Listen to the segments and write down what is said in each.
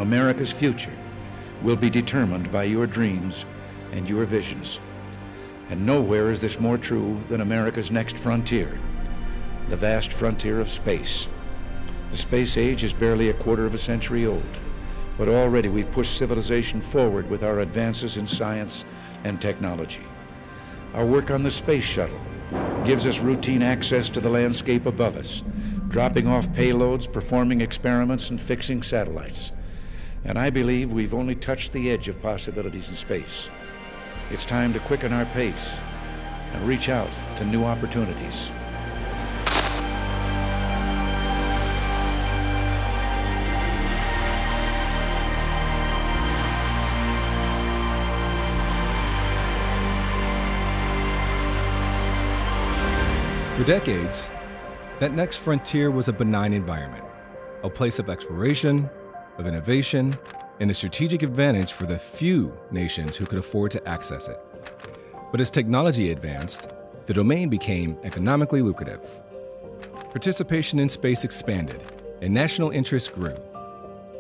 America's future will be determined by your dreams and your visions. And nowhere is this more true than America's next frontier, the vast frontier of space. The space age is barely a quarter of a century old, but already we've pushed civilization forward with our advances in science and technology. Our work on the space shuttle gives us routine access to the landscape above us, dropping off payloads, performing experiments, and fixing satellites. And I believe we've only touched the edge of possibilities in space. It's time to quicken our pace and reach out to new opportunities. For decades, that next frontier was a benign environment, a place of exploration, of innovation, and a strategic advantage for the few nations who could afford to access it. But as technology advanced, the domain became economically lucrative. Participation in space expanded, and national interest grew.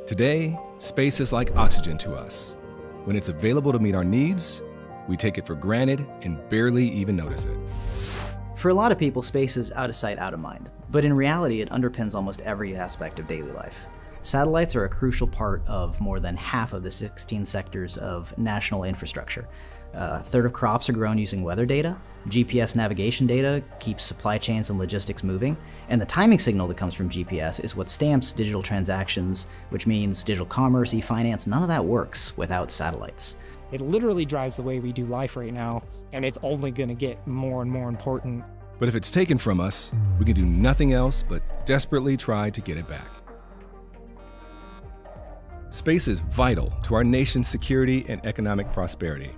Today, space is like oxygen to us. When it's available to meet our needs, we take it for granted and barely even notice it. For a lot of people, space is out of sight, out of mind. But in reality, it underpins almost every aspect of daily life. Satellites are a crucial part of more than half of the 16 sectors of national infrastructure. A third of crops are grown using weather data. GPS navigation data keeps supply chains and logistics moving. And the timing signal that comes from GPS is what stamps digital transactions, which means digital commerce, e-finance. None of that works without satellites. It literally drives the way we do life right now, and it's only going to get more and more important. But if it's taken from us, we can do nothing else but desperately try to get it back. Space is vital to our nation's security and economic prosperity,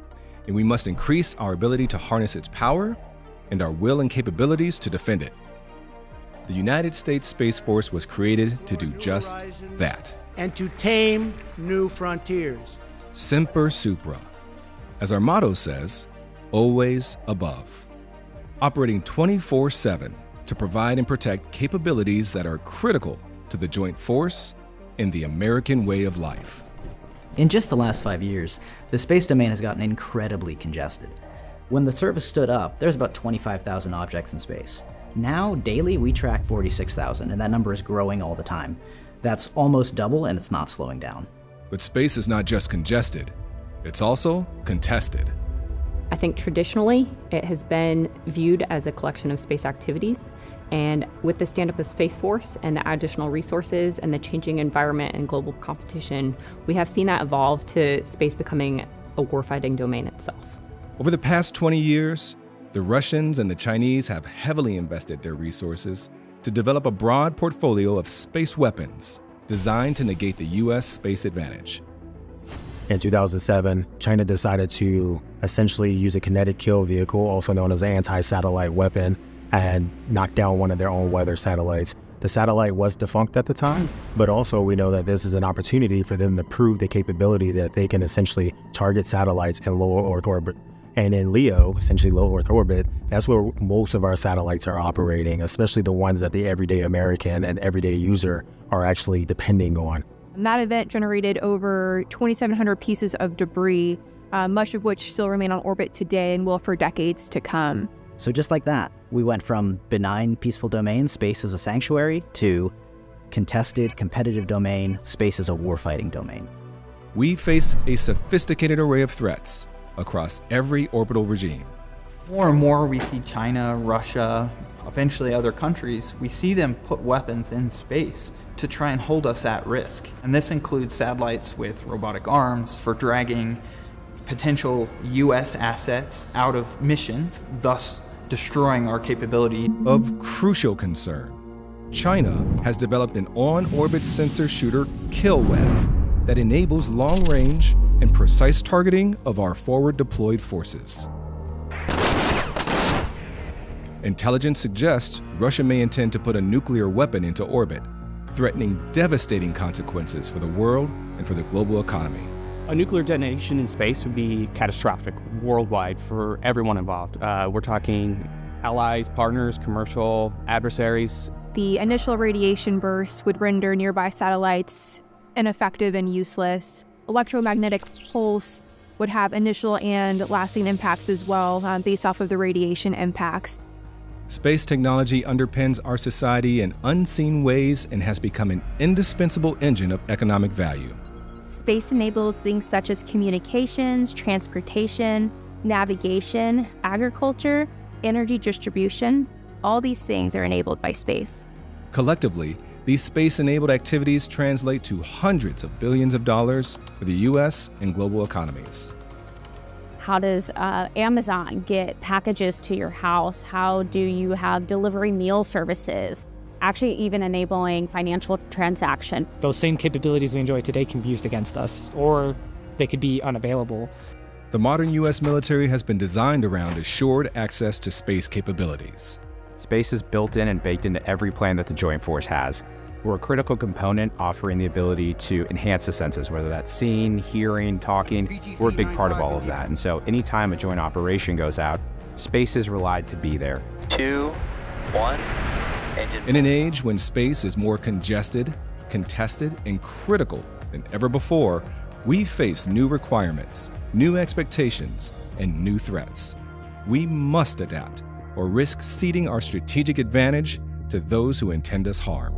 and we must increase our ability to harness its power and our will and capabilities to defend it. The United States Space Force was created to do just that. And to tame new frontiers. Semper Supra. As our motto says, always above. Operating 24/7 to provide and protect capabilities that are critical to the joint force and the American way of life. In just the last 5 years, the space domain has gotten incredibly congested. When the service stood up, there's about 25,000 objects in space. Now, daily, we track 46,000, and that number is growing all the time. That's almost double, and it's not slowing down. But space is not just congested, it's also contested. I think traditionally, it has been viewed as a collection of space activities. And with the stand-up of Space Force and the additional resources and the changing environment and global competition, we have seen that evolve to space becoming a warfighting domain itself. Over the past 20 years, the Russians and the Chinese have heavily invested their resources to develop a broad portfolio of space weapons designed to negate the U.S. space advantage. In 2007, China decided to essentially use a kinetic kill vehicle, also known as an anti-satellite weapon, and knock down one of their own weather satellites. The satellite was defunct at the time, but also we know that this is an opportunity for them to prove the capability that they can essentially target satellites in low Earth orbit. And in LEO, essentially low Earth orbit, that's where most of our satellites are operating, especially the ones that the everyday American and everyday user are actually depending on. That event generated over 2,700 pieces of debris, much of which still remain on orbit today and will for decades to come. So just like that, we went from benign, peaceful domain, space as a sanctuary, to contested, competitive domain, space as a warfighting domain. We face a sophisticated array of threats across every orbital regime. More and more we see China, Russia, eventually other countries, we see them put weapons in space to try and hold us at risk. And this includes satellites with robotic arms for dragging potential U.S. assets out of missions, thus destroying our capability. Of crucial concern, China has developed an on-orbit sensor shooter kill web that enables long-range and precise targeting of our forward-deployed forces. Intelligence suggests Russia may intend to put a nuclear weapon into orbit, threatening devastating consequences for the world and for the global economy. A nuclear detonation in space would be catastrophic worldwide for everyone involved. We're talking allies, partners, commercial adversaries. The initial radiation burst would render nearby satellites ineffective and useless. Electromagnetic pulse would have initial and lasting impacts as well, based off of the radiation impacts. Space technology underpins our society in unseen ways and has become an indispensable engine of economic value. Space enables things such as communications, transportation, navigation, agriculture, energy distribution. All these things are enabled by space. Collectively, these space-enabled activities translate to hundreds of billions of dollars for the U.S. and global economies. How does Amazon get packages to your house? How do you have delivery meal services? Actually, even enabling financial transaction. Those same capabilities we enjoy today can be used against us, or they could be unavailable. The modern U.S. military has been designed around assured access to space capabilities. Space is built in and baked into every plan that the Joint Force has. We're a critical component offering the ability to enhance the senses, whether that's seeing, hearing, talking. We're a big part of all of that. And so anytime a joint operation goes out, space is relied to be there. 2, 1. In an age when space is more congested, contested, and critical than ever before, we face new requirements, new expectations, and new threats. We must adapt or risk ceding our strategic advantage to those who intend us harm.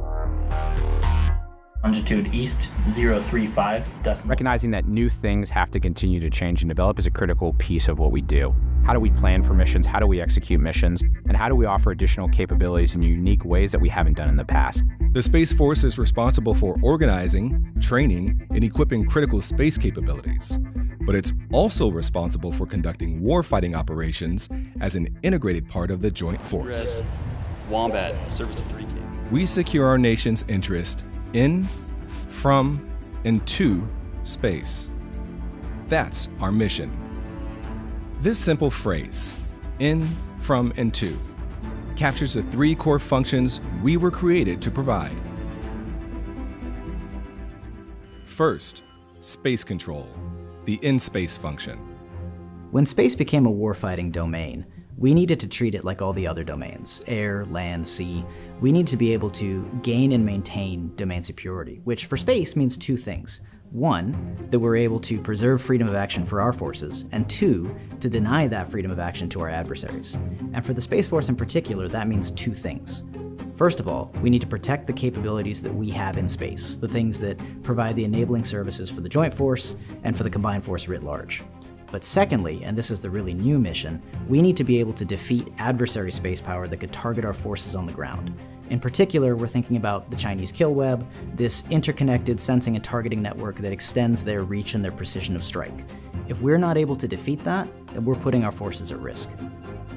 Longitude east 035 decimal. Recognizing that new things have to continue to change and develop is a critical piece of what we do. How do we plan for missions? How do we execute missions? And how do we offer additional capabilities in unique ways that we haven't done in the past? The Space Force is responsible for organizing, training, and equipping critical space capabilities. But it's also responsible for conducting warfighting operations as an integrated part of the Joint Force. Red Wombat, service to 3K. We secure our nation's interest in, from, and to space. That's our mission. This simple phrase, in, from, and to, captures the three core functions we were created to provide. First, space control, the in-space function. When space became a warfighting domain, we needed to treat it like all the other domains, air, land, sea. We need to be able to gain and maintain domain superiority, which for space means two things. One, that we're able to preserve freedom of action for our forces, and two, to deny that freedom of action to our adversaries. And for the Space Force in particular, that means two things. First of all, we need to protect the capabilities that we have in space, the things that provide the enabling services for the Joint Force and for the Combined Force writ large. But secondly, and this is the really new mission, we need to be able to defeat adversary space power that could target our forces on the ground. In particular, we're thinking about the Chinese kill web, this interconnected sensing and targeting network that extends their reach and their precision of strike. If we're not able to defeat that, then we're putting our forces at risk.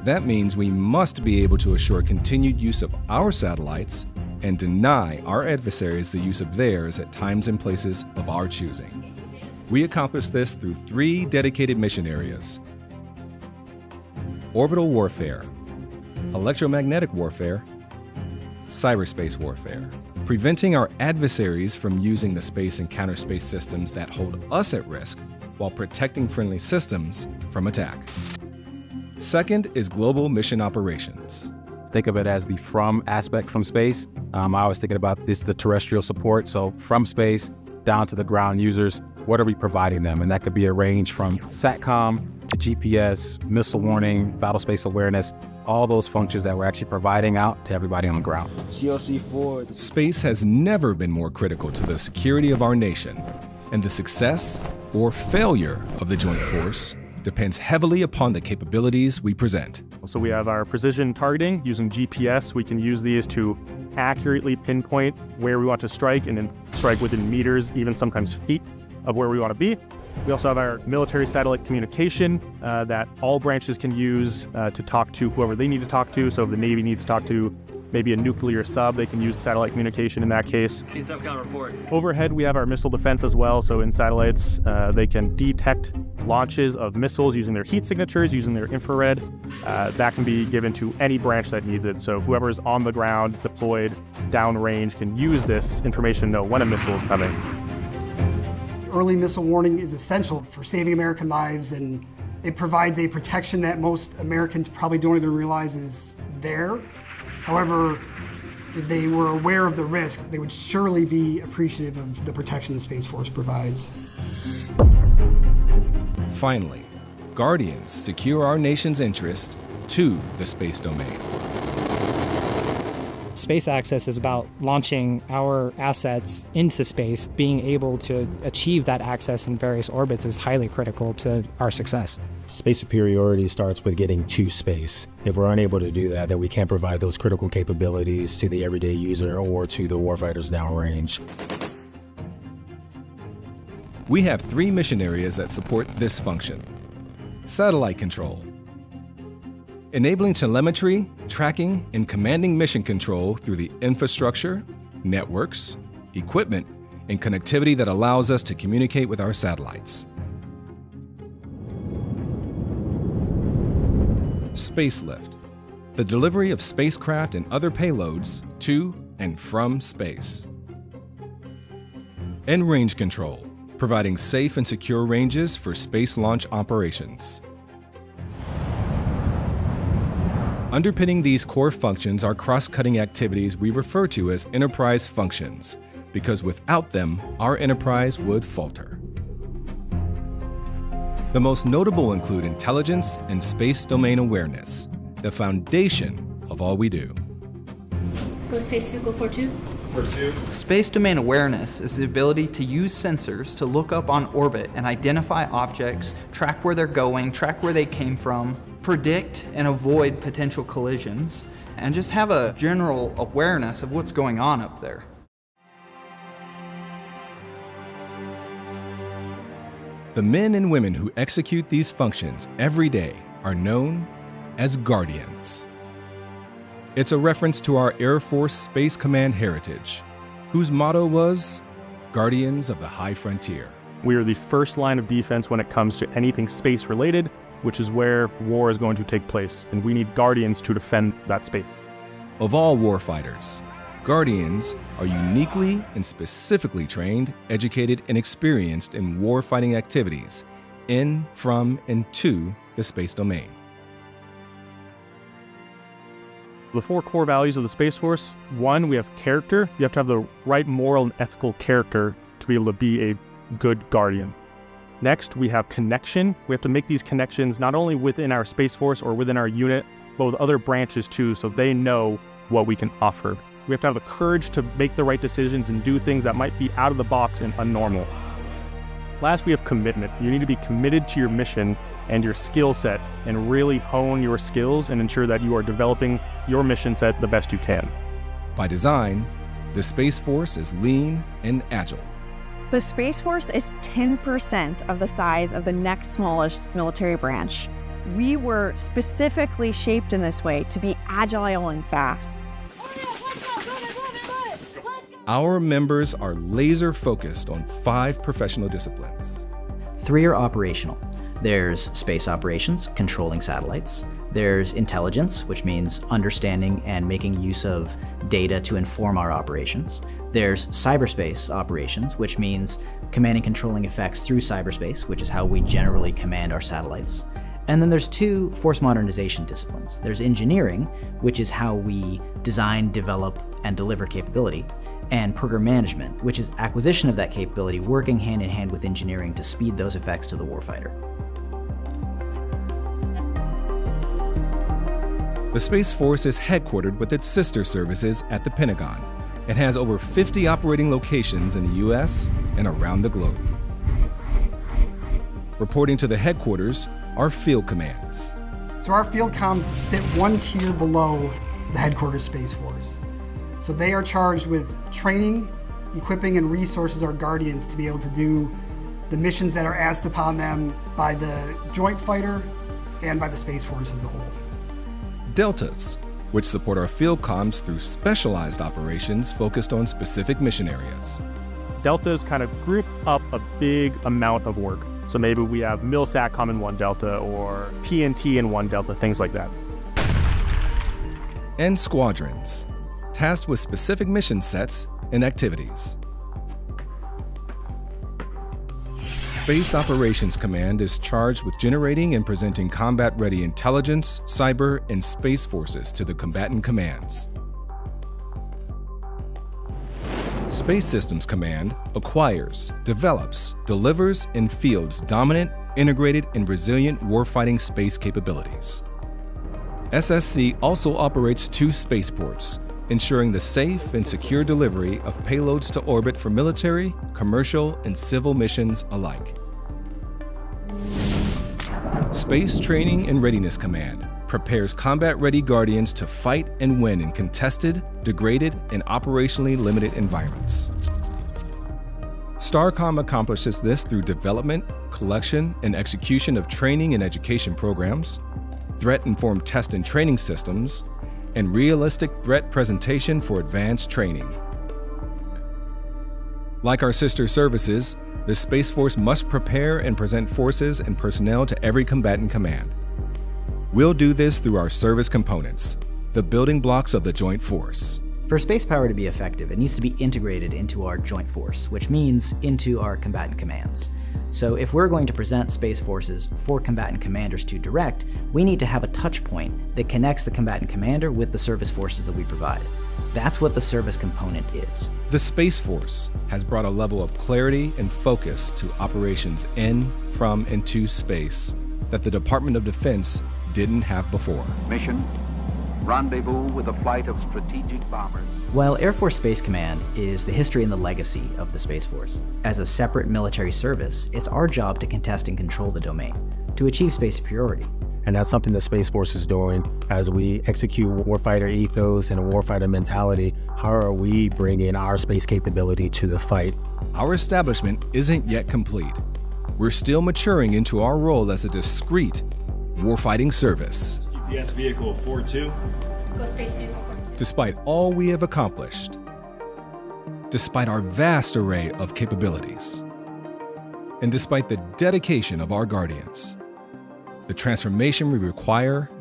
That means we must be able to assure continued use of our satellites and deny our adversaries the use of theirs at times and places of our choosing. We accomplish this through three dedicated mission areas: orbital warfare, electromagnetic warfare, cyberspace warfare, preventing our adversaries from using the space and counter space systems that hold us at risk while protecting friendly systems from attack. Second is global mission operations. Think of it as the from aspect from space. I was thinking about this, the terrestrial support. So from space down to the ground users, what are we providing them? And that could be a range from SATCOM to GPS, missile warning, battle space awareness, all those functions that we're actually providing out to everybody on the ground. GLC-4. Space has never been more critical to the security of our nation, and the success or failure of the Joint Force depends heavily upon the capabilities we present. So we have our precision targeting using GPS. We can use these to accurately pinpoint where we want to strike and then strike within meters, even sometimes feet of where we want to be. We also have our military satellite communication that all branches can use to talk to whoever they need to talk to. So if the Navy needs to talk to maybe a nuclear sub, they can use satellite communication in that case. Subcom report. Overhead, we have our missile defense as well. So in satellites, they can detect launches of missiles using their heat signatures, using their infrared. That can be given to any branch that needs it. So whoever is on the ground, deployed, downrange, can use this information to know when a missile is coming. Early missile warning is essential for saving American lives, and it provides a protection that most Americans probably don't even realize is there. However, if they were aware of the risk, they would surely be appreciative of the protection the Space Force provides. Finally, Guardians secure our nation's interest to the space domain. Space access is about launching our assets into space. Being able to achieve that access in various orbits is highly critical to our success. Space superiority starts with getting to space. If we're unable to do that, then we can't provide those critical capabilities to the everyday user or to the warfighters downrange. We have 3 mission areas that support this function. Satellite control, enabling telemetry, tracking, and commanding mission control through the infrastructure, networks, equipment, and connectivity that allows us to communicate with our satellites. Spacelift, the delivery of spacecraft and other payloads to and from space. And range control, providing safe and secure ranges for space launch operations. Underpinning these core functions are cross-cutting activities we refer to as enterprise functions, because without them, our enterprise would falter. The most notable include intelligence and space domain awareness, the foundation of all we do. Go space vehicle 4-2. Space domain awareness is the ability to use sensors to look up on orbit and identify objects, track where they're going, track where they came from, predict and avoid potential collisions, and just have a general awareness of what's going on up there. The men and women who execute these functions every day are known as Guardians. It's a reference to our Air Force Space Command heritage, whose motto was, Guardians of the High Frontier. We are the first line of defense when it comes to anything space-related, which is where war is going to take place, and we need Guardians to defend that space. Of all warfighters, Guardians are uniquely and specifically trained, educated, and experienced in warfighting activities in, from, and to the space domain. The 4 core values of the Space Force: 1, we have character. You have to have the right moral and ethical character to be able to be a good Guardian. Next, we have connection. We have to make these connections not only within our Space Force or within our unit, but with other branches too, so they know what we can offer. We have to have the courage to make the right decisions and do things that might be out of the box and unnormal. Last, we have commitment. You need to be committed to your mission and your skill set and really hone your skills and ensure that you are developing your mission set the best you can. By design, the Space Force is lean and agile. The Space Force is 10% of the size of the next smallest military branch. We were specifically shaped in this way to be agile and fast. Our members are laser focused on 5 professional disciplines. 3 are operational. There's space operations, controlling satellites. There's intelligence, which means understanding and making use of data to inform our operations. There's cyberspace operations, which means commanding and controlling effects through cyberspace, which is how we generally command our satellites. And then there's 2 force modernization disciplines. There's engineering, which is how we design, develop, and deliver capability, and program management, which is acquisition of that capability, working hand in hand with engineering to speed those effects to the warfighter. The Space Force is headquartered with its sister services at the Pentagon and has over 50 operating locations in the US and around the globe. Reporting to the headquarters are field commands. So our field comms sit 1 tier below the headquarters Space Force. So they are charged with training, equipping, and resources our Guardians to be able to do the missions that are asked upon them by the Joint Fighter and by the Space Force as a whole. Deltas, which support our field comms through specialized operations focused on specific mission areas. Deltas kind of group up a big amount of work. So maybe we have MilSatCom in 1 Delta or PNT in 1 Delta, things like that. And squadrons, tasked with specific mission sets and activities. Space Operations Command is charged with generating and presenting combat-ready intelligence, cyber, and space forces to the combatant commands. Space Systems Command acquires, develops, delivers, and fields dominant, integrated, and resilient warfighting space capabilities. SSC also operates 2 spaceports, ensuring the safe and secure delivery of payloads to orbit for military, commercial, and civil missions alike. Space Training and Readiness Command prepares combat-ready Guardians to fight and win in contested, degraded, and operationally limited environments. STARCOM accomplishes this through development, collection, and execution of training and education programs, threat-informed test and training systems, and realistic threat presentation for advanced training. Like our sister services, the Space Force must prepare and present forces and personnel to every combatant command. We'll do this through our service components, the building blocks of the Joint Force. For space power to be effective, it needs to be integrated into our joint force, which means into our combatant commands. So if we're going to present space forces for combatant commanders to direct, we need to have a touch point that connects the combatant commander with the service forces that we provide. That's what the service component is. The Space Force has brought a level of clarity and focus to operations in, from, and to space that the Department of Defense didn't have before. Mission: rendezvous with a flight of strategic bombers. While Air Force Space Command is the history and the legacy of the Space Force, as a separate military service, it's our job to contest and control the domain, to achieve space superiority. And that's something the Space Force is doing as we execute warfighter ethos and a warfighter mentality. How are we bringing our space capability to the fight? Our establishment isn't yet complete. We're still maturing into our role as a discrete warfighting service. GPS vehicle 42. Go space vehicle 42. Despite all we have accomplished, despite our vast array of capabilities, and despite the dedication of our Guardians, the transformation we require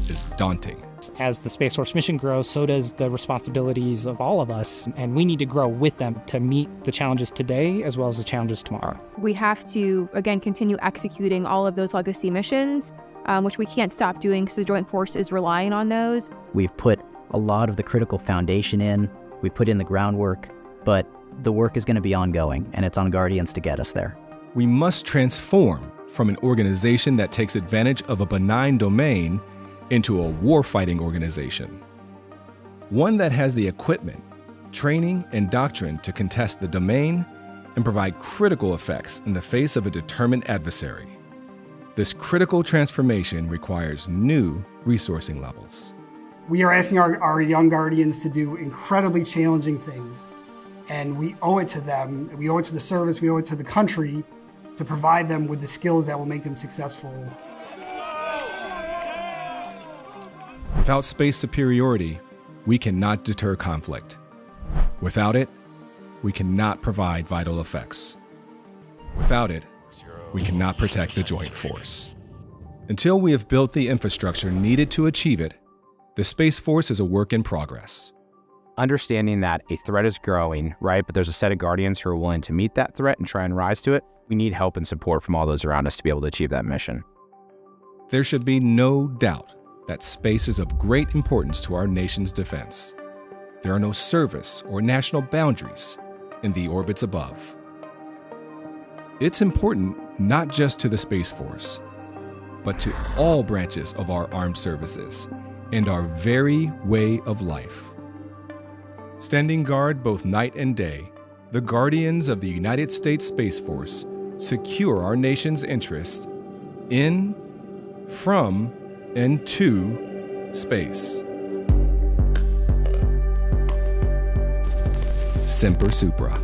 is daunting. As the Space Force mission grows, so does the responsibilities of all of us, and we need to grow with them to meet the challenges today as well as the challenges tomorrow. We have to, again, continue executing all of those legacy missions, which we can't stop doing because the Joint Force is relying on those. We've put a lot of the critical foundation in, we put in the groundwork, but the work is going to be ongoing, and it's on Guardians to get us there. We must transform from an organization that takes advantage of a benign domain into a warfighting organization. One that has the equipment, training, and doctrine to contest the domain and provide critical effects in the face of a determined adversary. This critical transformation requires new resourcing levels. We are asking our young Guardians to do incredibly challenging things, and we owe it to them, we owe it to the service, we owe it to the country to provide them with the skills that will make them successful. Without space superiority, we cannot deter conflict. Without it, we cannot provide vital effects. Without it, we cannot protect the Joint Force. Until we have built the infrastructure needed to achieve it, the Space Force is a work in progress. Understanding that a threat is growing, right, but there's a set of Guardians who are willing to meet that threat and try and rise to it, we need help and support from all those around us to be able to achieve that mission. There should be no doubt that space is of great importance to our nation's defense. There are no service or national boundaries in the orbits above. It's important not just to the Space Force, but to all branches of our armed services and our very way of life. Standing guard both night and day, the Guardians of the United States Space Force secure our nation's interests in, from, and to space. Semper Supra.